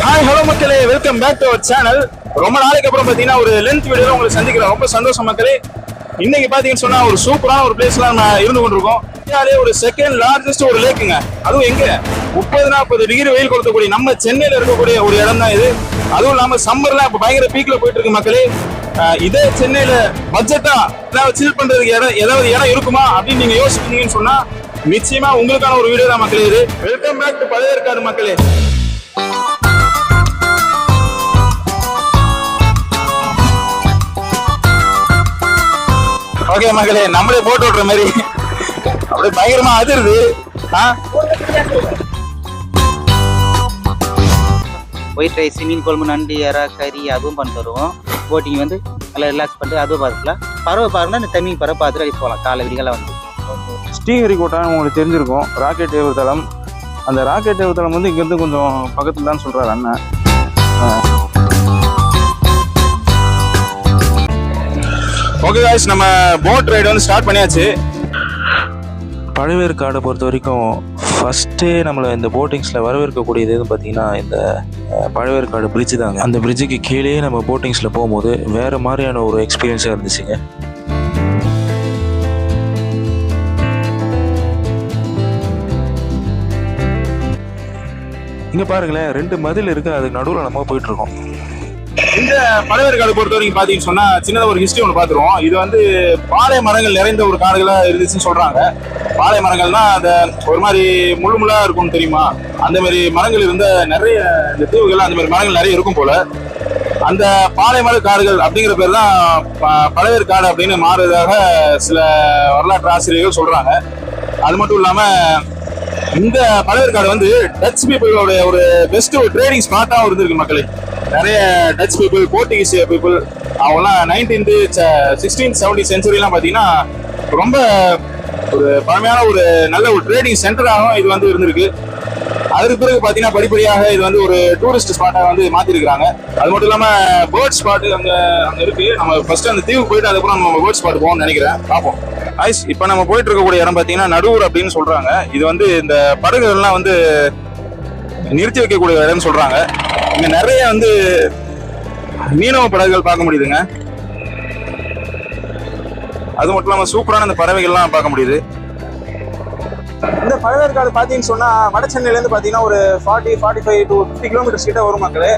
Hi hello மக்களே, welcome back to our channel. ரொம்ப நாளைக்கு அப்புறம் பார்த்தீங்கன்னா ஒரு லென்த் வீடியோல உங்களை சந்திக்கிறோம். ரொம்ப சந்தோஷம் மக்களே. இன்னைக்கு பார்த்தீங்கன்னு சொன்னா ஒரு சூப்பரான ஒரு பிளேஸ்ல நம்ம இருந்து கொண்டிருக்கோம். இந்தியாவிலே ஒரு செகண்ட் லார்ஜஸ்ட் ஒரு லேக்குங்க. அதுவும் எங்க 30-40 டிகிரி வெயில் கொடுக்கக்கூடிய நம்ம சென்னையில இருக்கக்கூடிய ஒரு இடம் தான் இது. அதுவும் இல்லாம சம்மர்ல இப்ப பயங்கர பீக்ல போயிட்டு இருக்கு மக்களே. இதே சென்னையில பட்ஜெட்டா சில் பண்றதுக்கு ஏதாவது இடம் இருக்குமா அப்படின்னு நீங்க யோசிச்சீங்கன்னு சொன்னா நிச்சயமா உங்களுக்கான ஒரு வீடியோ தான் மக்களே இது. வெல்கம் பேக் டு பழையற்காடு மக்களே. ஓகே மக்களே, நம்மளே போட்டு விடுற மாதிரி அப்படியே பயங்கரமா அதிருது. ஒயிட் ரைஸ், மீன் குழம்பு, நண்டு, இறா, கறி அதுவும் பண்ணி தருவோம். போட்டிங் வந்து நல்லா ரிலாக்ஸ் பண்ணிட்டு அதுவும் பார்த்துக்கலாம். பறவை பாருன்னா இந்த தண்ணி பறவை பார்த்துட்டு அடி போகலாம். காலை விடிகளை வந்து ஸ்ரீஹரிகோட்டான்னு உங்களுக்கு தெரிஞ்சிருக்கும். ராக்கெட் ஏவுதளம். அந்த ராக்கெட் ஏவுதளம் வந்து இங்கேருந்து கொஞ்சம் பக்கத்தில் தான் சொல்கிறார் அண்ணன். ஓகே गाइस, நம்ம போட் ரைடு வந்து ஸ்டார்ட் பண்ணியாச்சு. பழவேற்காடை பொறுத்த வரைக்கும் ஃபஸ்ட்டே நம்மளை இந்த போட்டிங்ஸில் வரவேற்கக்கூடியது எதுன்னு பார்த்தீங்கன்னா இந்த பழவேற்காடு பிரிட்ஜு தாங்க. அந்த பிரிட்ஜுக்கு கீழே நம்ம போட்டிங்ஸில் போகும்போது வேறு மாதிரியான ஒரு எக்ஸ்பீரியன்ஸாக இருந்துச்சுங்க. இங்கே பாருங்களேன், 2 மதில் இருக்குது. அதுக்கு நடுவில் நம்ம போயிட்டுருக்கோம். இந்த பழவேற்காடு பொறுத்த வரைக்கும் பார்த்தீங்கன்னு சொன்னா சின்னதாக ஒரு ஹிஸ்ட்ரி ஒன்று பார்த்துருவோம். இது வந்து பாலை மரங்கள் நிறைந்த ஒரு காடுகளாக இருந்துச்சுன்னு சொல்றாங்க. பாலை மரங்கள்னா அந்த ஒரு மாதிரி முள்ளா இருக்கும்னு தெரியுமா? அந்த மாதிரி மரங்கள் இருந்த நிறைய இந்த தீவுகள் அந்த மாதிரி மரங்கள் நிறைய இருக்கும் போல. அந்த பாலைமர காடுகள் அப்படிங்கிற பேர் தான் பழவேற்காடு அப்படின்னு மாறுவதாக சில வரலாற்று ஆசிரியர்கள் சொல்றாங்க. அது மட்டும் இல்லாம இந்த பழவேற்காடு வந்து டச் பீப்புளோட ஒரு பெஸ்ட் ஒரு ட்ரேடிங் ஸ்பாட்டாகவும் இருந்திருக்கு மக்களே. நிறைய டச் பீப்புள், போர்ச்சுகீஸ் பீப்புள் அவங்கலாம் 19th 16th 17th சென்ச்சுரிலாம் பார்த்தீங்கன்னா ரொம்ப ஒரு பழமையான ஒரு நல்ல ஒரு ட்ரேடிங் சென்டராகவும் இது வந்து இருந்திருக்கு. அதுக்கு பிறகு பார்த்தீங்கன்னா படிப்படியாக இது வந்து ஒரு டூரிஸ்ட் ஸ்பாட்டாக வந்து மாற்றிருக்கிறாங்க. அது மட்டும் இல்லாமல் பேர்ட் ஸ்பாட்டு அங்கே இருக்கு. நம்ம ஃபர்ஸ்ட் அந்த தீவுக்கு போயிட்டு அதுக்கப்புறம் நம்ம பேர்ட் ஸ்பாட் போவோம்னு நினைக்கிறேன். பார்ப்போம். ஐஸ், இப்போ நம்ம போயிட்டு இருக்கக்கூடிய இடம் பார்த்தீங்கன்னா நடுவூர் அப்படின்னு சொல்றாங்க. இது வந்து இந்த படகுகள்லாம் வந்து நிறுத்தி வைக்கக்கூடிய இடம்னு சொல்றாங்க. இங்க நிறைய வந்து மீனவ படகுகள் பார்க்க முடியுதுங்க. அது மட்டும் இல்லாம சூப்பரான இந்த பறவைகள்லாம் பார்க்க முடியுது. இந்த பழவேற்காடு பார்த்தீங்கன்னு சொன்னா வட சென்னையிலேருந்து பார்த்தீங்கன்னா ஒரு 40-45 to 50 கிலோமீட்டர்ஸ் கிட்ட வரும் மக்களே.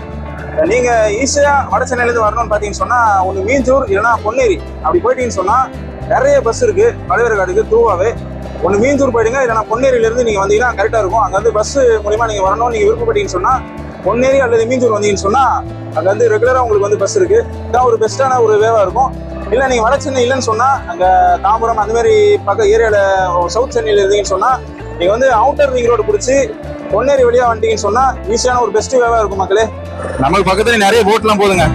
நீங்க ஈஸியா வட சென்னையிலேருந்து வரணும்னு பார்த்தீங்கன்னு சொன்னா ஒன்று மீஞ்சூர் இல்லைன்னா பொன்னேரி அப்படி போயிட்டீங்கன்னு சொன்னா நிறைய பஸ் இருக்கு பழவேற்காடுக்கு தூவாவே. ஒன்று மீஞ்சூர் போயிடுங்க, இல்லைன்னா பொன்னேரியிலேருந்து நீங்க வந்தீங்கன்னா கரெக்டாக இருக்கும். அங்கே வந்து பஸ் மூலியமா நீங்க வரணும் நீங்க விருப்பப்பட்டீங்கன்னு சொன்னா பொன்னேரி அல்லது மீஞ்சூர் வந்தீங்கன்னு சொன்னா அங்கே வந்து ரெகுலராக உங்களுக்கு வந்து பஸ் இருக்கு. இதான் ஒரு பெஸ்ட்டான ஒரு வேவா இருக்கும். இல்லை நீங்கள் வட சென்னை இல்லைன்னு சொன்னால் அங்கே தாம்பரம் அந்த மாதிரி பக்கம் ஏரியாவில் சவுத் சென்னையில் இருந்தீங்கன்னு சொன்னால் நீங்கள் வந்து அவுட்டர் ரிங் ரோடு பிடிச்சி பொன்னேரி வழியாக வந்துட்டீங்கன்னு சொன்னால் ஈஸியான ஒரு பெஸ்ட் வேவா இருக்கும் மக்களே. நமக்கு பக்கத்துல நிறைய போட்லாம் போதுங்க.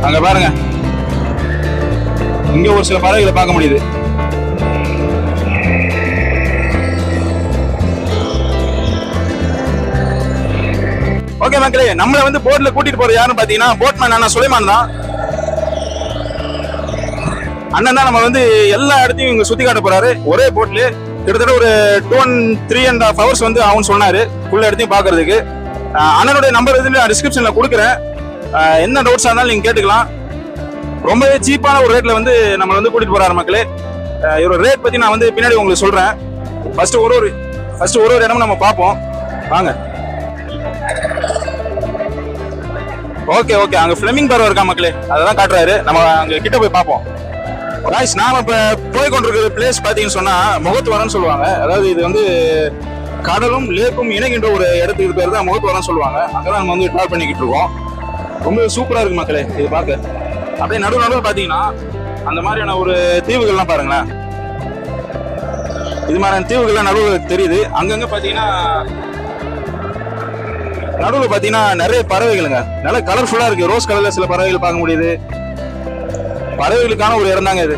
அங்கே பாருங்க, இங்கே ஒரு சில பறவைகளை பார்க்க முடியுது. ஓகே மக்களே, நம்மளை வந்து போட்ல கூட்டிட்டு போறது யாருன்னு பாத்தீங்கன்னா போட்மேன் அண்ணா சுலைமான் தான். அண்ணன் தான் நம்ம வந்து எல்லா இடத்தையும் இங்க சுத்தி காட்ட போறாரு ஒரே போட்ல. கிட்டத்தட்ட ஒரு 2-3.5 hours வந்து அவன் சொன்னாரு ஃபுல் இடத்தையும் பாக்குறதுக்கு. அண்ணனுடைய நம்பர் வந்து நான் டிஸ்கிரிப்ஷன்ல கொடுக்குறேன். என்ன டவுட்ஸா இருந்தாலும் நீங்க கேட்டுக்கலாம். ரொம்பவே சீப்பான ஒரு ரேட்ல வந்து நம்ம வந்து கூட்டிட்டு போறாரு மக்களே. இவரோட ரேட் பத்தி நான் வந்து பின்னாடி உங்களுக்கு சொல்றேன். ஃபர்ஸ்ட் ஒரு இடமும் நம்ம பார்ப்போம் வாங்க. ஓகே, அங்க ஃபிளமிங் பறவை இருக்கா மக்களே, அதெல்லாம் காட்டுறாரு. நம்ம அங்க கிட்ட போய் பார்ப்போம். நாம இப்ப போய் கொண்டிருக்கிற பிளேஸ் பாத்தீங்கன்னு சொன்னா முகத்துவாரம்னு சொல்லுவாங்க. அதாவது இது வந்து கடலும் லேக்கும் இணைகின்ற ஒரு இடத்துக்கு பேர் தான் முகத்துவாரம்னு சொல்லுவாங்க. அங்கதான் நம்ம வந்து டிராவல் பண்ணிக்கிட்டு இருக்கோம். ரொம்ப சூப்பரா இருக்கு மக்களே இது பார்க்க. அப்படியே நடுவில் பாத்தீங்கன்னா அந்த மாதிரியான ஒரு தீவுகள்லாம் பாருங்களேன். இது மாதிரியான தீவுகள்லாம் நடுவில் தெரியுது. அங்கங்க பாத்தீங்கன்னா நடுவில் பார்த்தீங்கன்னா நிறைய பறவைகளுங்க, நல்ல கலர்ஃபுல்லா இருக்கு. ரோஸ் கலர்ல சில பறவைகள் பார்க்க முடியுது. பறவைகளுக்கான ஒரு இடம் தாங்க இது.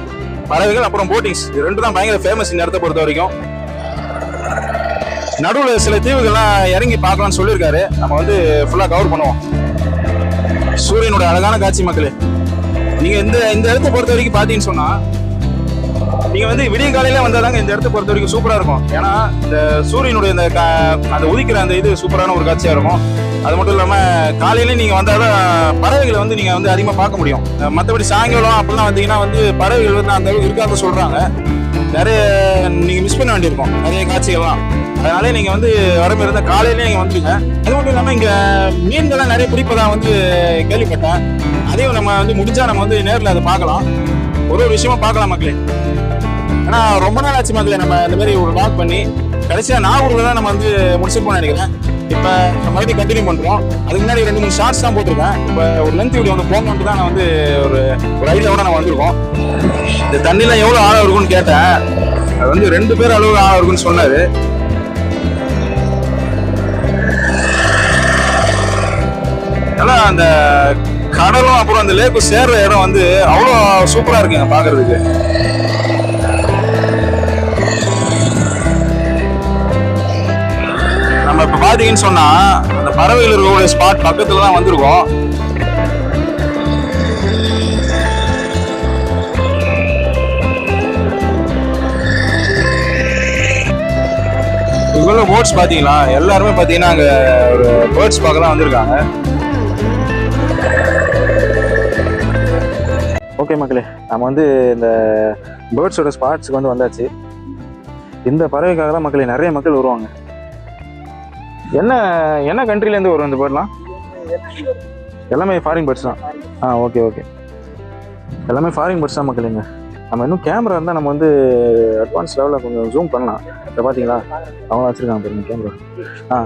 பறவைகள் அப்புறம் போட்டிங்ஸ் இது 2 தான் பயங்கர ஃபேமஸ் இந்த இடத்தை பொறுத்த வரைக்கும். நடுவில் சில தீவுகள்லாம் இறங்கி பார்க்கலாம்னு சொல்லியிருக்காரு. நம்ம வந்து ஃபுல்லா கவர் பண்ணுவோம். சூரியனோட அழகான காட்சி மக்களே. நீங்க இந்த இடத்தை பொறுத்த வரைக்கும் பார்த்தீங்கன்னு சொன்னா நீங்கள் வந்து விடிய காலையில வந்தாதாங்க இந்த இடத்த பொறுத்த வரைக்கும் சூப்பராக இருக்கும். ஏன்னா இந்த சூரியனுடைய அந்த உதிக்கிற அந்த இது சூப்பரான ஒரு காட்சியாக இருக்கும். அது மட்டும் இல்லாமல் காலையில நீங்கள் வந்தால் தான் பறவைகளை வந்து நீங்கள் வந்து அதிகமாக பார்க்க முடியும். மற்றபடி சாயங்காலம் அப்படிலாம் வந்தீங்கன்னா வந்து பறவைகள் வந்து அந்த அளவுக்கு இருக்காது சொல்கிறாங்க. நிறைய நீங்கள் மிஸ் பண்ண வேண்டியிருக்கும் நிறைய காட்சிகள்லாம். அதனாலே நீங்கள் வந்து வரம்பு இருந்தால் காலையிலே நீங்கள் வந்துருங்க. அது மட்டும் இல்லாமல் இங்கே மீன்கள்லாம் நிறைய பிடிப்பதாக வந்து கேள்விப்பட்டேன். அதையும் நம்ம வந்து முடிஞ்சால் நம்ம வந்து நேரில் அதை பார்க்கலாம். ஒரு விஷயமா பார்க்கலாம் மக்களே. ஏன்னா ரொம்ப நாள் ஆச்சு மக்களே நம்ம இந்த மாதிரி ஒரு லாக் பண்ணி கடைசியாக நாகூரில் தான் நம்ம வந்து முடிச்சிருப்போம்னு நினைக்கிறேன். இப்போ நம்ம மறுபடியும் கண்டினியூ பண்ணுறோம். அதுக்கு முன்னாடி 2-3 ஷார்ட்ஸ் தான் போட்டிருக்கேன். இப்போ ஒரு லென்த் வீடியோ வந்து போகணுன்ட்டு தான் நான் வந்து ஒரு ஐடியாவோட நான் வந்திருக்கோம். இந்த தண்ணிலாம் எவ்வளோ ஆழம் இருக்குன்னு கேட்டேன். அது வந்து 2 பேர் அளவு ஆழம் இருக்குன்னு சொன்னார். ஆனால் அந்த கடலும் அப்புறம் அந்த லேக்கும் சேர்ற இடம் வந்து அவ்வளோ சூப்பராக இருக்குங்க பார்க்கறதுக்கு. நம்ம இப்போ பார்த்தீங்கன்னு சொன்னால் அந்த பறவைகள் இருக்கக்கூடிய ஸ்பாட் பக்கத்தில் தான் வந்திருக்கோம். இங்குள்ள போட்ஸ் பார்த்தீங்களா, எல்லாருமே பார்த்தீங்கன்னா அங்கே ஒரு பேர்ட்ஸ் பார்க்க தான் வந்திருக்காங்க. ஓகே மக்களே, நம்ம வந்து இந்த பேர்ட்ஸோட ஸ்பாட்ஸுக்கு வந்து வந்தாச்சு. இந்த பறவைக்காக தான் மக்களே நிறைய மக்கள் வருவாங்க. என்ன கண்ட்ரிலேருந்து வரும் இந்த பேர்ட்லாம்? எல்லாமே ஃபாரின் பேர்ட்ஸ் தான். ஓகே எல்லாமே ஃபாரின் பேர்ட்ஸ் தான் மக்களுங்க. நம்ம இன்னும் கேமரா இருந்தால் நம்ம வந்து அட்வான்ஸ் லெவலில் கொஞ்சம் ஜூம் பண்ணலாம். இப்போ பார்த்தீங்களா அவங்க வச்சுருக்காங்க பாருங்க கேமரா.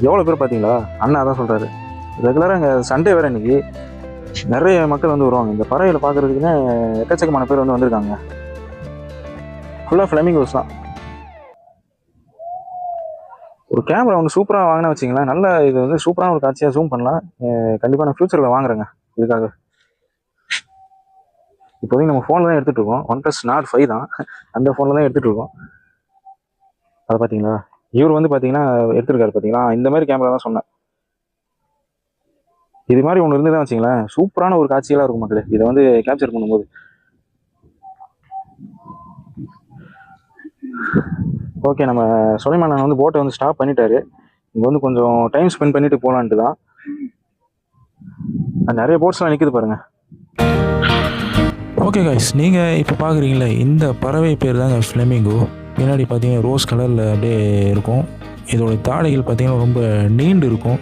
எவ்வளோ பேர் பார்த்தீங்களா? அண்ணா தான் சொல்கிறாரு. ரெகுலராக இங்கே சண்டே வேறு இன்னைக்கு நிறைய மக்கள் வந்து வருவாங்க. இந்த பறவைகளை பார்க்குறதுக்குன்னே எக்கச்சக்கமான பேர் வந்து வந்திருக்காங்க. ஃபுல்லாக ஃப்ளெமிங்கோஸ் தான். ஒரு கேமரா ஒன்று சூப்பராக வாங்கினா வச்சிங்களேன், நல்ல இது வந்து சூப்பரான ஒரு காட்சியாக ஜூம் பண்ணலாம். கண்டிப்பாக நான் ஃப்யூச்சரில் வாங்குறேங்க இதுக்காக. இப்போதைக்கு நம்ம ஃபோனில் தான் எடுத்துகிட்டு இருக்கோம். OnePlus Nord 5 தான், அந்த ஃபோனில் தான் எடுத்துகிட்டு இருக்கோம். அதை பார்த்தீங்களா, இவர் வந்து பார்த்தீங்கன்னா எடுத்துருக்காரு பார்த்தீங்களா, இந்த மாதிரி கேமரா தான் சொன்னேன். இது மாதிரி ஒன்று இருந்து தான் வச்சிங்களேன், சூப்பரான ஒரு காட்சிகளாக இருக்கும் மக்களே இதை வந்து கேப்சர் பண்ணும்போது. ஓகே, நம்ம சுலைமான் அண்ணன் வந்து போட்டை வந்து ஸ்டாப் பண்ணிட்டாரு. இங்கே வந்து கொஞ்சம் டைம் ஸ்பெண்ட் பண்ணிட்டு போகலான்ட்டு தான். நிறைய போட்ஸ்லாம் நிற்குது பாருங்கள். ஓகே கைஸ், நீங்கள் இப்போ பார்க்குறீங்களே இந்த பறவை பேர் தாங்க ஃப்ளெமிங்கோ. பின்னாடி பார்த்தீங்கன்னா ரோஸ் கலரில் அப்படியே இருக்கும். இதோட தாடைகள் பார்த்தீங்கன்னா ரொம்ப நீண்டு இருக்கும்.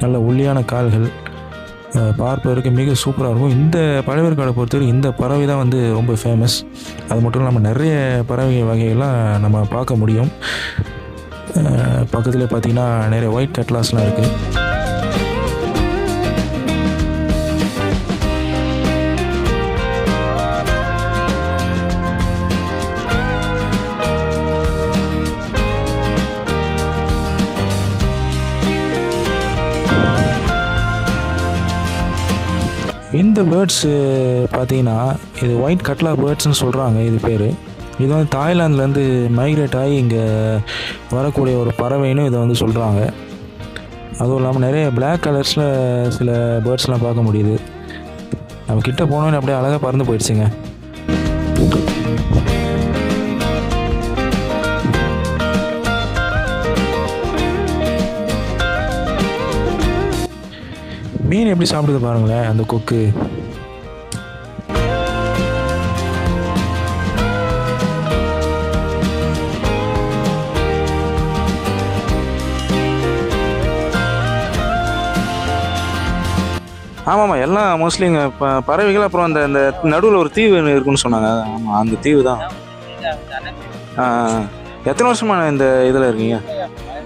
நல்ல ஒல்லியான கால்கள், பார்ப்பதற்கு மிக சூப்பராக இருக்கும். இந்த பறவைக்காடை பொறுத்தவரைக்கும் இந்த பறவை தான் வந்து ரொம்ப ஃபேமஸ். அது மட்டும் இல்லாமல் நிறைய பறவை வகைகள்லாம் நம்ம பார்க்க முடியும். பக்கத்துலேயே பார்த்தீங்கன்னா நிறைய ஒயிட் கட்லாஸ்லாம் இருக்குது. இந்த பேர்ட்ஸு பார்த்தீங்கன்னா இது ஒயிட் கட்லா பேர்ட்ஸ்னு சொல்கிறாங்க இது பேர். இது வந்து தாய்லாந்துலேருந்து மைக்ரேட் ஆகி இங்கே வரக்கூடிய ஒரு பறவைன்னு இதை வந்து சொல்கிறாங்க. அதுவும் இல்லாமல் நிறைய பிளாக் கலர்ஸில் சில பேர்ட்ஸ்லாம் பார்க்க முடியுது. நம்ம கிட்ட போனோன்னு அப்படியே அழகாக பறந்து போயிடுச்சுங்க. மீன் எப்படி சாப்பிடுது பாருங்களேன் அந்த கொக்கு. ஆமாம்மா, எல்லாம் மோஸ்ட்லி இங்கே பறவைகள். அப்புறம் அந்த அந்த நடுவில் ஒரு தீவு இருக்குன்னு சொன்னாங்க. ஆமாம், அந்த தீவு தான். எத்தனை வருஷமா இந்த இதில் இருக்கீங்க?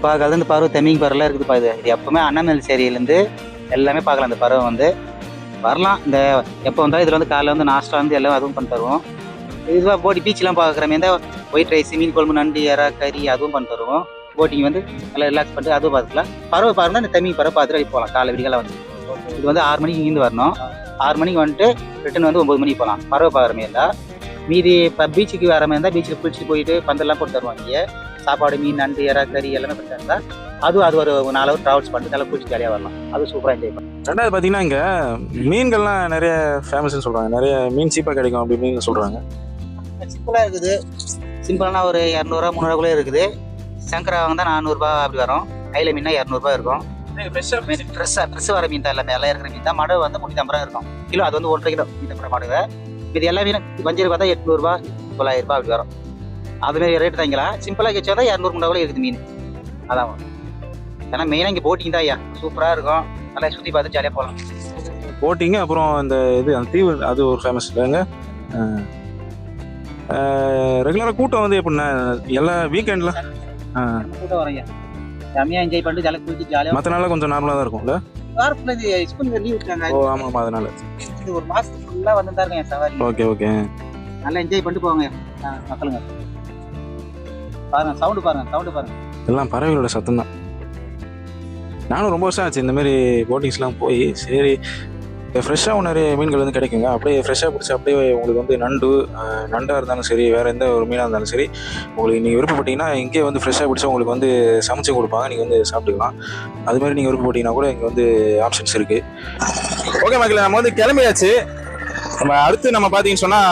பார்க்காத இந்த பறவை தெம்மிங் பறவைலாம் இருக்குதுப்பா. இது எப்பவுமே அண்ணாமலை சேரியிலேருந்து எல்லாமே பார்க்கலாம். இந்த பறவை வந்து வரலாம். இந்த எப்போ வந்தாலும் இதில் வந்து காலையில் வந்து நாஸ்டா வந்து எல்லாம் அதுவும் பண்ணி தருவோம். இதுவாக போட்டி பீச்செலாம் பார்க்குற மாதிரி இருந்தால் ஒயிட் ரைஸ், மீன் குழம்பு, நண்டு, இறா, கறி அதுவும் பண்ணி தருவோம். போட்டிங் வந்து நல்லா ரிலாக்ஸ் பண்ணிட்டு அதுவும் பார்த்துக்கலாம். பறவை பாருங்கன்னா இந்த தெம்மிங் பறவை பார்த்துட்டு அப்படி போகலாம். காலை விடிகால வந்து இது வந்து 6 மணிக்கு இங்கேருந்து வரணும். 6 மணிக்கு வந்துட்டு ரிட்டன் வந்து 9 மணிக்கு போகலாம். பறவை பார்க்குற மாதிரி இருந்தால். மீதி இப்போ பீச்சுக்கு வர மாதிரி இருந்தால் பீச்சில் குளிச்சுட்டு போயிட்டு பந்தெல்லாம் போட்டு தருவாங்க. இங்கே சாப்பாடு, மீன், நண்டு, இறா, கறி எல்லாமே பண்ணி தந்தா அது ஒரு 4 ஹவர் ட்ராவல்ஸ் பண்ணிட்டு நல்லா குளிச்சு ஜாலியாக வரலாம். அது சூப்பராக என்ஜாய் பண்ணலாம். ரெண்டாவது பார்த்தீங்கன்னா இங்கே மீன்கள்லாம் நிறைய ஃபேமஸ்ன்னு சொல்கிறாங்க. நிறைய மீன் சீப்பாக கிடைக்கும் அப்படின்னு சொல்கிறாங்க. சிம்பிளாக இருக்குது. சிம்பிளானா ஒரு 200 300 இருக்குது. சங்கரா வாங்கினா 400 அப்படி வரும். கையில் மீனா 200 இருக்கும். ஃப்ரெஷ் வர மீன் தான் எல்லாமே, எல்லாம் இருக்கிற மீன் தான். மடை வந்து 350 இருக்கும் கிலோ. அது வந்து 1.5 கிலோ மீன் மடவை. இது எல்லா மீனும் வஞ்சிரம் பார்த்தா 800 900 அப்படி வரும். அதுமாரி ரேட்டு தாங்கிக்கலாம். சிம்பிளாக வச்சா தான் 200 300 இருக்குது மீன். அதான் ஏன்னா மெயினாக இங்கே போட்டிங் தான் ஐயா, சூப்பராக இருக்கும். நல்லா சுற்றி பார்த்து ஜாலியாக போகலாம். போட்டிங்க. அப்புறம் அந்த அந்த தீவு அது ஒரு ஃபேமஸ் இல்லைங்க. ரெகுலராக கூட்டம் வந்து எப்படின்னா எல்லா வீக்கெண்டில் கூட்டம் வரும் ஐயா. செம்மையாக என்ஜாய் பண்ணிட்டு ஜாலியாக குளிச்சு ஜாலியாக. மற்ற நாளில் கொஞ்சம் நார்மலாக தான் இருக்கும்ல. வாரத்தில் இது ஸ்கூல் லீவ் விட்டாங்க. ஓ ஆமாம், அதனால இது ஒரு மாதத்துக்கு ஃபுல்லாக வந்து தான் இருக்கேன் சவாரி. Okay okay. நல்லா என்ஜாய் பண்ணிட்டு போவாங்க மக்களுங்க. பாருங்க சவுண்டு பாருங்க. எல்லாம் பறவைகளோட சத்தம் தான். நானும் ரொம்ப வருஷம் ஆச்சு இந்தமாரி போட்டிங்ஸ்லாம் போய். சரி ஃப்ரெஷ்ஷாக நிறைய மீன்கள் வந்து கிடைக்குங்க. அப்படியே ஃப்ரெஷ்ஷாக பிடிச்சி அப்படியே உங்களுக்கு வந்து நண்டாக இருந்தாலும் சரி, வேறு எந்த ஒரு மீனாக இருந்தாலும் சரி, உங்களுக்கு நீங்கள் விருப்பப்பட்டீங்கன்னா இங்கே வந்து ஃப்ரெஷ்ஷாக பிடிச்சா உங்களுக்கு வந்து சமைச்சு கொடுப்பாங்க. நீங்கள் வந்து சாப்பிட்டுக்கலாம். அதுமாதிரி நீங்கள் விருப்பப்பட்டீங்கன்னா கூட இங்கே வந்து ஆப்ஷன்ஸ் இருக்குது. ஓகே மக்களே, நம்ம வந்து கிளம்பியாச்சு. நம்ம அடுத்து நம்ம பார்த்தீங்கன்னு சொன்னால்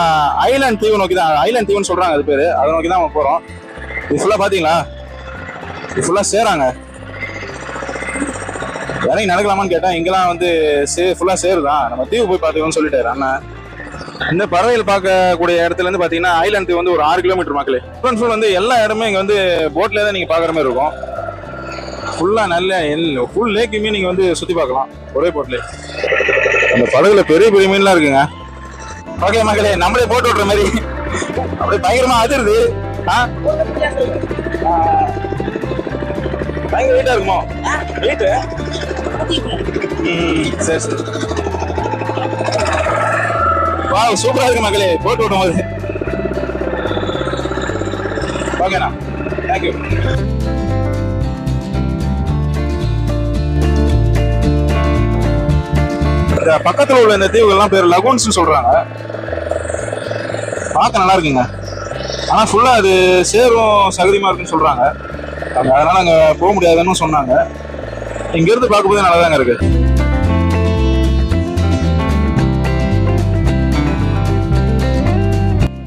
ஐலாண்ட் தீவு நோக்கி தான், ஐலாண்ட் தீவுன்னு சொல்கிறாங்க அது பேர். அதை நோக்கி தான் நம்ம போகிறோம். இது ஃபுல்லாக பார்த்தீங்களா, இது ஃபுல்லாக சேராங்க. இறங்கி நடக்கலாமான்னு கேட்டேன். இங்கெல்லாம் வந்து ஃபுல்லாக சேருதான். நம்ம தீவு போய் பார்த்துக்கோன்னு சொல்லிட்டாரு அண்ணன். இந்த பறவைகள் பார்க்கக்கூடிய இடத்துல இருந்து பார்த்தீங்கன்னா ஐலாண்ட் தீவு வந்து ஒரு 6 கிலோமீட்டர் மக்களே. ஃபுல் வந்து எல்லா இடமே இங்கே வந்து போட்லேயே தான் நீங்கள் பார்க்குற மாதிரி இருக்கும். ஃபுல்லாக நல்ல ஃபுல் லேக்குமே நீங்கள் வந்து சுற்றி பார்க்கலாம் ஒரே போட்லேயே. அந்த படகுல பெரிய பெரிய மீன்லாம் இருக்குங்க. ஓகே மக்களே, நம்மளே போட்டு விட்ற மாதிரி அப்படியே பயங்கரமா அதிருது. பயங்கர வெயிட்டா இருக்குமோ? வெயிட்டு சரி சரி. வா சூப்பரா இருக்கு மக்களே போட்டு விடும் போது. ஓகேண்ணா, தேங்க்யூ. இந்த பக்கத்துல உள்ள இந்த தீவுகள்லாம் பேர் லகூன்ஸ் சொல்றாங்க. பார்க்க நல்லா இருக்குங்க. ஆனா ஃபுல்லா அது சேரும் சகதியமா இருக்குன்னு சொல்றாங்க. அதனால அங்க போக முடியாதுன்னு சொன்னாங்க. இங்க இருந்து பார்க்கும்போது நல்லா தாங்க இருக்கு.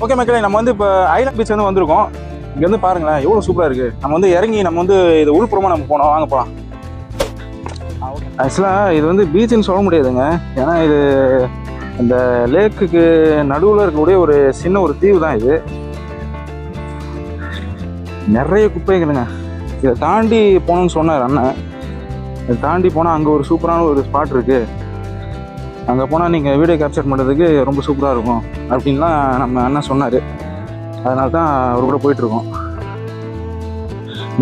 ஓகே மக்களே, நம்ம வந்து இப்போ ஐலாண்ட் பீச் வந்து வந்திருக்கோம். இங்க வந்து பாருங்களேன் எவ்வளோ சூப்பரா இருக்கு. நம்ம வந்து இறங்கி நம்ம வந்து இது உள்புறமா நம்ம போனோம். வாங்க போகலாம். ஆக்சுவலாக இது வந்து பீச்சுன்னு சொல்ல முடியாதுங்க. ஏன்னா இது அந்த லேக்குக்கு நடுவில் இருக்கக்கூடிய ஒரு சின்ன ஒரு தீவு தான் இது. நிறைய குப்பைகளுங்க. இதை தாண்டி போகணுன்னு சொன்னார் அண்ணன். இதை தாண்டி போனால் அங்கே ஒரு சூப்பரான ஒரு ஸ்பாட் இருக்குது. அங்கே போனால் நீங்கள் வீடியோ கேப்சர் பண்ணுறதுக்கு ரொம்ப சூப்பராக இருக்கும் அப்படின்லாம் நம்ம அண்ணன் சொன்னார். அதனால தான் அவர் கூட போயிட்டுருக்கோம்.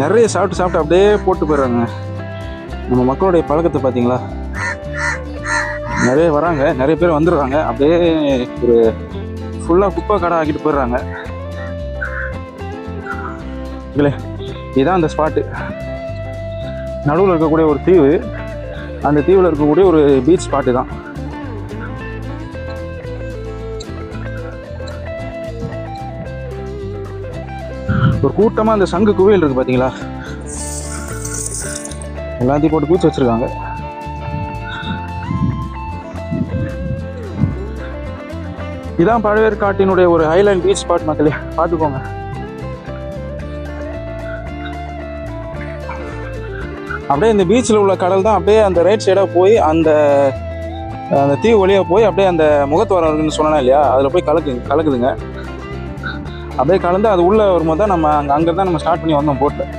நிறைய சாப்பிட்டு அப்படியே போட்டு போயிடுறாங்க. நம்ம மக்களுடைய பழக்கத்தை பார்த்தீங்களா? நிறைய வராங்க, நிறைய பேர் வந்துடுறாங்க. அப்படியே ஒரு ஃபுல்லாக குப்பை கடை ஆக்கிட்டு போயிடுறாங்க. இல்லை, இதுதான் அந்த ஸ்பாட்டு. நடுவில் இருக்கக்கூடிய ஒரு தீவு. அந்த தீவில் இருக்கக்கூடிய ஒரு பீச் ஸ்பாட்டு தான். ஒரு கூட்டமாக அந்த சங்கு குவியல் இருக்குது பார்த்தீங்களா? எல்லாத்தையும் போட்டு பூச்சி வச்சிருக்காங்க. இதான் பழவேற்காட்டினுடைய ஒரு ஹைலாண்ட் பீச் ஸ்பாட் மக்களே, பார்த்துக்கோங்க. அப்படியே இந்த பீச்சில் உள்ள கடல் தான் அப்படியே அந்த ரைட் சைடாக போய் அந்த தீவு வழியாக போய் அப்படியே அந்த முகத்துவாரம் இருக்குன்னு சொன்னா இல்லையா, அதில் போய் கலக்குதுங்க. அப்படியே கலந்து அது உள்ளே வரும்போது தான் நம்ம அங்கே தான் நம்ம ஸ்டார்ட் பண்ணி வந்தோம் போட்டில்.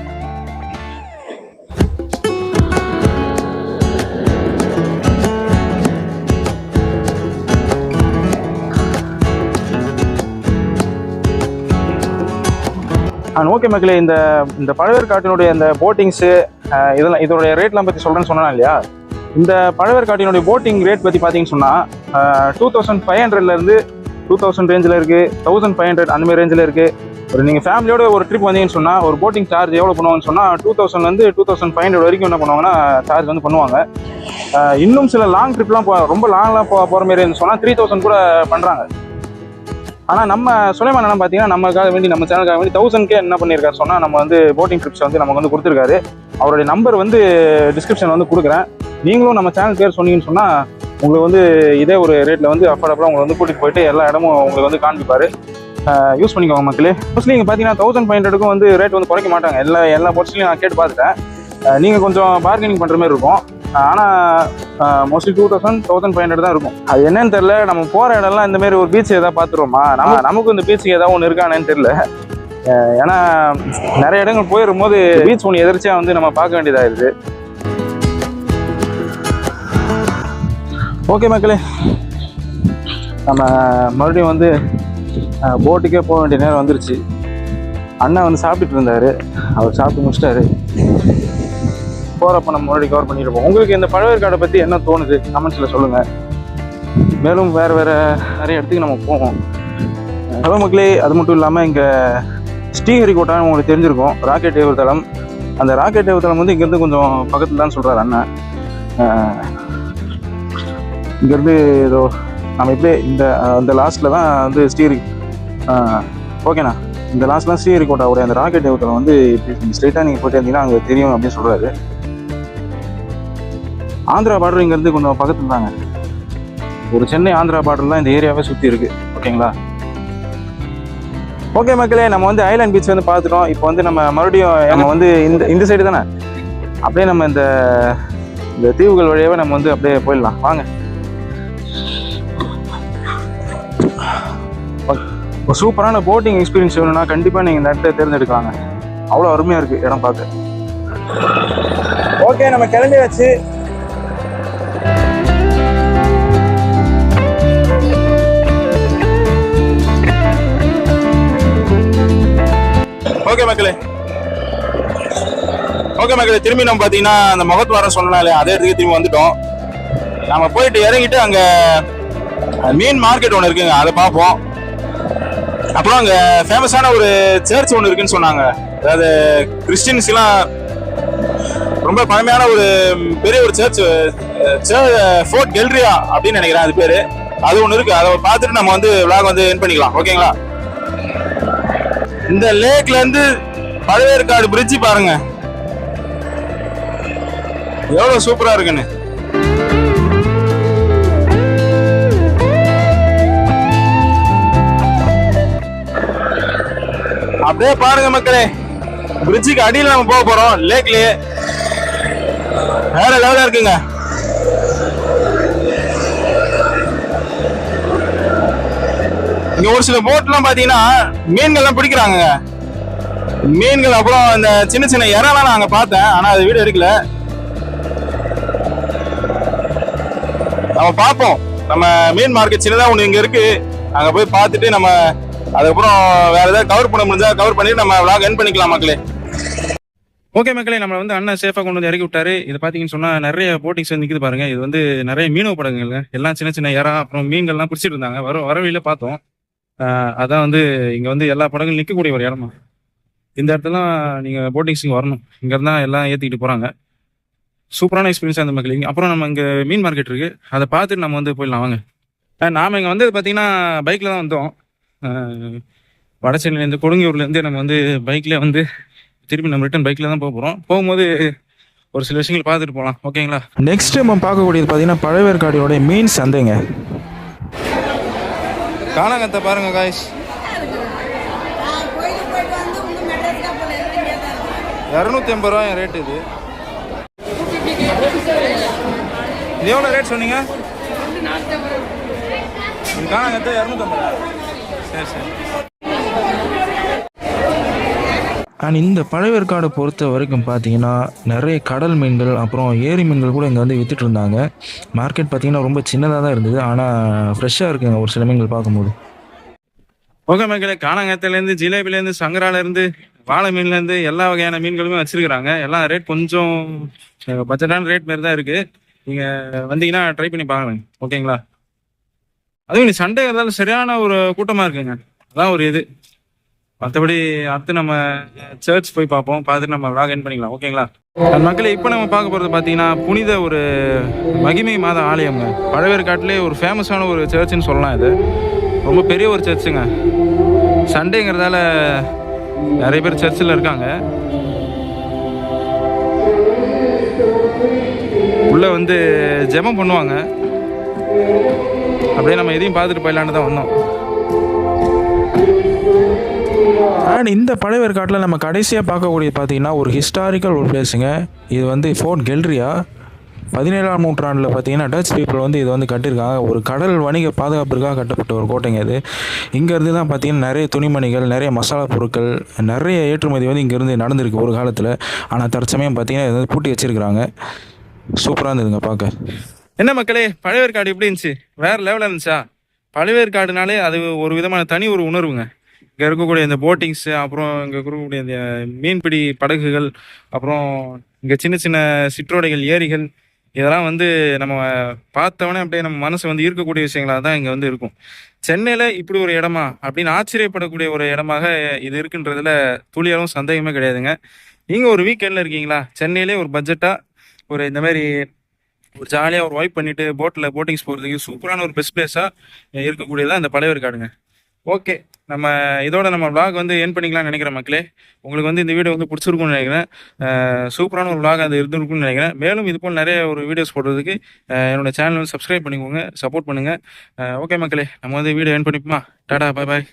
ஓகே மக்களே, இந்த பழவேற்காட்டினுடைய இந்த போட்டிங்ஸு இதோடைய ரேட்லாம் பற்றி சொல்கிறேன்னு சொன்னா இல்லையா, இந்த பழவேற்காட்டினுடைய போட்டிங் ரேட் பற்றி பார்த்தீங்கன்னு சொன்னால் 2500 2000 ரேஞ்சில் இருக்குது, 1500 அந்த மாதிரி ரேஞ்சில் இருக்குது. ஒரு நீங்கள் ஃபேமிலியோட ஒரு ட்ரிப் வந்தீங்கன்னு சொன்னால் ஒரு போட்டிங் சார்ஜ் எவ்வளோ பண்ணுவாங்கன்னு சொன்னால் 2000 2500 வரைக்கும் என்ன பண்ணுவாங்கன்னா சார்ஜ் வந்து பண்ணுவாங்க. இன்னும் சில லாங் ட்ரிப்லாம் ரொம்ப லாங்லாம் போகிற மாதிரி சொன்னால் 3000 கூட பண்ணுறாங்க. ஆனால் நம்ம சுலைமான் என்ன பார்த்தீங்கன்னா நமக்காக வேண்டி நம்ம சேனலுக்காக வேண்டி 1000K என்ன பண்ணியிருக்காரு சொன்னால் நம்ம வந்து போட்டிங் ட்ரிப்ஸ் வந்து நமக்கு வந்து கொடுத்துருக்காரு. அவருடைய நம்பர் வந்து டிஸ்கிரிப்ஷன் வந்து கொடுக்குறேன். நீங்களும் நம்ம சேனல் பேர் சொன்னீங்கன்னு சொன்னால் உங்களுக்கு வந்து இதே ஒரு ரேட்டில் வந்து அஃபோர்டபுளாக உங்களை வந்து கூட்டிகிட்டு போயிட்டு எல்லா இடமும் உங்களுக்கு வந்து காண்பிப்பார். யூஸ் பண்ணிக்கோங்க மக்களே. மோஸ்ட்லி இங்கே பார்த்தீங்கன்னா 1500க்கும் வந்து ரேட் வந்து குறைக்க மாட்டாங்க. எல்லா போர்ட்ஸ்லையும் நான் கேட்டு பார்த்துட்டேன். நீங்கள் கொஞ்சம் பார்கெனிங் பண்ணுற மாதிரி இருக்கும். ஆனால் மோஸ்ட்லி 1500 தான் இருக்கும். அது என்னன்னு தெரியல. நம்ம போகிற இடம்லாம் இந்த மாதிரி ஒரு பீச் ஏதாவது பார்த்துருவோமா, நமக்கு இந்த பீச்சுக்கு ஏதாவது ஒன்று இருக்கானேன்னு தெரியல. ஏன்னா நிறைய இடங்கள் போயிடும் போது பீச் ஒன்று எதிர்ச்சியாக வந்து நம்ம பார்க்க வேண்டியதாகிடுது. ஓகே மக்களே, நம்ம மறுபடியும் வந்து போட்டுக்கே போக வேண்டிய நேரம் வந்துருச்சு. அண்ணா வந்து சாப்பிட்டுட்டு இருந்தார், அவர் சாப்பிட்டு முடிச்சிட்டாரு. போகிறப்ப நம்ம மறுபடியும் கவர் பண்ணியிருப்போம். உங்களுக்கு இந்த பழவேற்காடை பற்றி என்ன தோணுது கமெண்ட்ஸில் சொல்லுங்கள். மேலும் வேறு நிறைய இடத்துக்கு நம்ம போவோம். ஹலோ மக்களே, அது மட்டும் இல்லாமல் இங்கே ஸ்ரீஹரிகோட்டான்னு உங்களுக்கு தெரிஞ்சிருக்கும், ராக்கெட் ஏவுதளம். அந்த ராக்கெட் ஏவுதளம் வந்து இங்கேருந்து கொஞ்சம் பக்கத்தில் தான் சொல்கிறார் அண்ணன். இங்கேருந்து ஏதோ நம்ம இப்படியே இந்த லாஸ்ட்டில் தான் வந்து ஓகேண்ணா, இந்த லாஸ்ட்லாம் ஸ்ரீஹரிகோட்டாவுடைய அந்த ராக்கெட் ஏவுதளம் வந்து இப்படி ஸ்ட்ரெயிட்டாக நீங்கள் போயிட்டு இருந்தீங்கன்னா அங்கே தெரியும் அப்படின்னு சொல்கிறாரு. ஆந்திரா பார்டர் இங்கேருந்து கொஞ்சம் பக்கத்தில் தாங்க. ஒரு சென்னை ஆந்திரா பார்டர் தான் இந்த ஏரியாவே சுற்றி இருக்குது. ஓகேங்களா? ஓகே மக்களே, நம்ம வந்து ஐலாண்ட் பீச் வந்து பார்த்துட்டோம். இப்போ வந்து நம்ம மறுபடியும் நம்ம வந்து இந்த சைடு தானே, அப்படியே நம்ம இந்த தீவுகள் வழியாகவே நம்ம வந்து அப்படியே போயிடலாம். வாங்க. ஒரு சூப்பரான போட்டிங் எக்ஸ்பீரியன்ஸ் வேணும்னா கண்டிப்பாக நீங்கள் இந்த இடத்த தேர்ந்தெடுக்கலாங்க. அவ்வளோ அருமையாக இருக்குது இடம் பார்க்க. ஓகே, நம்ம கிளம்பியாச்சு. ஓகே மக்களே, திரும்பி நம்ம பார்த்தீங்கன்னா அந்த முகத்வாரம் சொன்னா இல்லையா, அதே இடத்துக்கு திரும்பி வந்துட்டோம். நம்ம போயிட்டு இறங்கிட்டு அங்கே மீன் மார்க்கெட் ஒன்று இருக்குங்க, அதை பார்ப்போம். அப்புறம் அங்கே ஃபேமஸான ஒரு சர்ச் ஒன்று இருக்குன்னு சொன்னாங்க. அதாவது கிறிஸ்டின்ஸ்லாம் ரொம்ப பழமையான ஒரு பெரிய ஒரு சர்ச், ஃபோர்ட் கெல்ரியா அப்படின்னு நினைக்கிறேன் அது பேர். அது ஒன்று இருக்கு, அதை பார்த்துட்டு நம்ம வந்து விளாக் வந்து என் பண்ணிக்கலாம். ஓகேங்களா? இந்த லேக்ல இருந்து பழவேற்காடு பிரிட்ஜ் பாருங்க எவ்வளவு சூப்பரா இருக்குன்னு. அப்படியே பாருங்க மக்களே, பிரிட்ஜுக்கு அடியில் நம்ம போக போறோம். லேக்லயே வேற லெவலா இருக்குங்க. இங்க ஒரு சில போட்லாம் பாத்தீங்கன்னா மீன்கள்லாம் பிடிக்கிறாங்க. மீன்கள் அப்புறம் இந்த சின்ன சின்ன இறாலாம் நான் அங்க பார்த்தேன், ஆனா அது வீடியோ எடுக்கல. நம்ம பார்ப்போம். நம்ம மீன் மார்க்கெட் சின்னதா ஒண்ணு இங்க இருக்கு, அங்க போய் பார்த்துட்டு நம்ம அதுக்கப்புறம் வேற ஏதாவது கவர் பண்ண முடிஞ்சா கவர் பண்ணிட்டு நம்ம விளாக் எண்ட் பண்ணிக்கலாம் மக்களே. ஓகே மக்களே, நம்ம வந்து அண்ணன் சேஃபாக கொண்டு வந்து இறக்கி விட்டாரு. இது பார்த்தீங்கன்னு சொன்னால் நிறைய போட்டிங்ஸ் வந்து நிற்குது பாருங்க. இது வந்து நிறைய மீனவ படகுங்க, எல்லாம் சின்ன சின்ன இறா அப்புறம் மீன்கள்லாம் பிடிச்சிட்டு இருந்தாங்க. வர வழியில பார்த்தோம். அதான் வந்து இங்கே வந்து எல்லா படங்களும் நிற்கக்கூடிய ஒரு இடமா. இந்த இடத்துலாம் நீங்கள் போட்டிங்ஸ் இங்கே வரணும். இங்கே இருந்தால் எல்லாம் ஏற்றிக்கிட்டு போகிறாங்க. சூப்பரான எக்ஸ்பீரியன்ஸாக இருந்த மக்கள். அப்பறம் நம்ம இங்கே மீன் மார்க்கெட் இருக்குது, அதை பார்த்துட்டு நம்ம வந்து போயிடலாம் வாங்க. நாம் இங்கே வந்து பார்த்தீங்கன்னா பைக்கில் தான் வந்தோம். வடசென்னையிலேருந்து கொடுங்கியூர்லேருந்து நம்ம வந்து பைக்கில் வந்து திருப்பி நம்ம ரிட்டன் பைக்கில் தான் போக போகிறோம். போகும்போது ஒரு சில விஷயங்கள் பார்த்துட்டு போகலாம். ஓகேங்களா? நெக்ஸ்ட் நம்ம பார்க்கக்கூடியது பார்த்தீங்கன்னா பழவேற்காடியோட மீன் சந்தைங்க. காணாங்கத்தை பாருங்க காய்ஸ், 250 ரூபா ரேட். இது எவ்வளோ ரேட் சொன்னீங்க? காணாங்கத்தை 250. சரி சரி. அண்ட் இந்த பழவேற்காடை பொறுத்த வரைக்கும் பார்த்தீங்கன்னா நிறைய கடல் மீன்கள் அப்புறம் ஏரி மீன்கள் கூட இங்கே வந்து விற்றுட்டு இருந்தாங்க. மார்க்கெட் பார்த்தீங்கன்னா ரொம்ப சின்னதாக தான் இருந்தது, ஆனால் ஃப்ரெஷ்ஷாக இருக்குங்க ஒரு சில மீன்கள் பார்க்கும்போது. ஓகே மக்களே, காணாங்கத்திலேருந்து ஜிலேபிலேருந்து சங்கராலேருந்து வாழை மீன்லேருந்து எல்லா வகையான மீன்களுமே வச்சுருக்கிறாங்க. எல்லாம் ரேட் கொஞ்சம் பட்ஜெட்டான ரேட் மாரி தான் இருக்குது. நீங்கள் வந்தீங்கன்னா ட்ரை பண்ணி பாருங்க. ஓகேங்களா? அதுவும் நீ சண்டே இருந்தாலும் சரியான ஒரு கூட்டமாக இருக்குங்க, அதான் ஒரு இது. மற்றபடி அடுத்து நம்ம சர்ச் போய் பார்ப்போம், பார்த்துட்டு நம்ம விளாக் எண்ட் பண்ணிக்கலாம். ஓகேங்களா? மக்களே, இப்போ நம்ம பார்க்க போகிறது பார்த்தீங்கன்னா புனித ஒரு மகிமை மாத ஆலயம்ங்க. பழவேற்காட்டிலே ஒரு ஃபேமஸான ஒரு சர்ச்சுன்னு சொல்லலாம். இது ரொம்ப பெரிய ஒரு சர்ச்சுங்க. சண்டேங்கிறதால நிறைய பேர் சர்ச்சில் இருக்காங்க. உள்ள வந்து ஜெபம் பண்ணுவாங்க. அப்படியே நம்ம எதையும் பார்த்துட்டு போயிடலான்னு தான் வந்தோம். அண்ட் இந்த பழவேற்காட்டில் நம்ம கடைசியாக பார்க்கக்கூடியது பார்த்தீங்கன்னா ஒரு ஹிஸ்டாரிக்கல் ஒரு பிளேஸுங்க. இது வந்து ஃபோர்ட் கெல்ரியா. 17ஆம் நூற்றாண்டில் பார்த்தீங்கன்னா டச் பீப்புள் வந்து இது வந்து கட்டியிருக்காங்க. ஒரு கடல் வணிக பாதுகாப்பிற்காக கட்டப்பட்ட ஒரு கோட்டைங்க இது. இங்கேருந்து தான் பார்த்தீங்கன்னா நிறைய துணிமணிகள், நிறைய மசாலா பொருட்கள், நிறைய ஏற்றுமதி வந்து இங்கேருந்து நடந்திருக்கு ஒரு காலத்தில். ஆனால் தற்சமயம் பார்த்தீங்கன்னா இது வந்து பூட்டி வச்சிருக்கிறாங்க. சூப்பராக இருந்ததுங்க பார்க்க. என்ன மக்களே, பழவேற்காடு எப்படி இருந்துச்சு? வேறு லெவலில் இருந்துச்சா? பழவேற்காடுனாலே அது ஒரு விதமான தனி ஒரு உணர்வுங்க. இங்கே இருக்கக்கூடிய இந்த போட்டிங்ஸு, அப்புறம் இங்கே இருக்கக்கூடிய இந்த மீன்பிடி படகுகள், அப்புறம் இங்கே சின்ன சின்ன சிற்றோடைகள், ஏரிகள், இதெல்லாம் வந்து நம்ம பார்த்தவொடனே அப்படியே நம்ம மனசு வந்து ஈர்க்கக்கூடிய விஷயங்களாக தான் இங்கே வந்து இருக்கும். சென்னையில் இப்படி ஒரு இடமா அப்படின்னு ஆச்சரியப்படக்கூடிய ஒரு இடமாக இது இருக்குன்றதுல துளியாலும் சந்தேகமே கிடையாதுங்க. நீங்கள் ஒரு வீக்கெண்டில் இருக்கீங்களா, சென்னையிலே ஒரு பட்ஜெட்டாக ஒரு இந்த மாதிரி ஒரு ஜாலியாக ஒரு வைப் பண்ணிட்டு போட்டிங்ஸ் போகிறதுக்கு சூப்பரான ஒரு பெஸ்ட் பிளேஸாக இருக்கக்கூடியதான் இந்த பழவேற்காடுங்க. ஓகே, நம்ம இதோட நம்ம vlog வந்து என் பண்ணிக்கலாம்னு நினைக்கிறேன் மக்களே. உங்களுக்கு வந்து இந்த வீடியோ வந்து பிடிச்சிருக்கும்னு நினைக்கிறேன். சூப்பரான ஒரு vlog அது இருந்திருக்கும்னு நினைக்கிறேன். மேலும் இது போல் நிறைய ஒரு வீடியோஸ் போடுறதுக்கு என்னோட சேனல் வந்து சப்ஸ்கிரைப் பண்ணிக்கோங்க, சப்போர்ட் பண்ணுங்கள். ஓகே மக்களே, நம்ம வந்து வீடியோ என் பண்ணிப்போமா? டாடா, பாய் பாய்.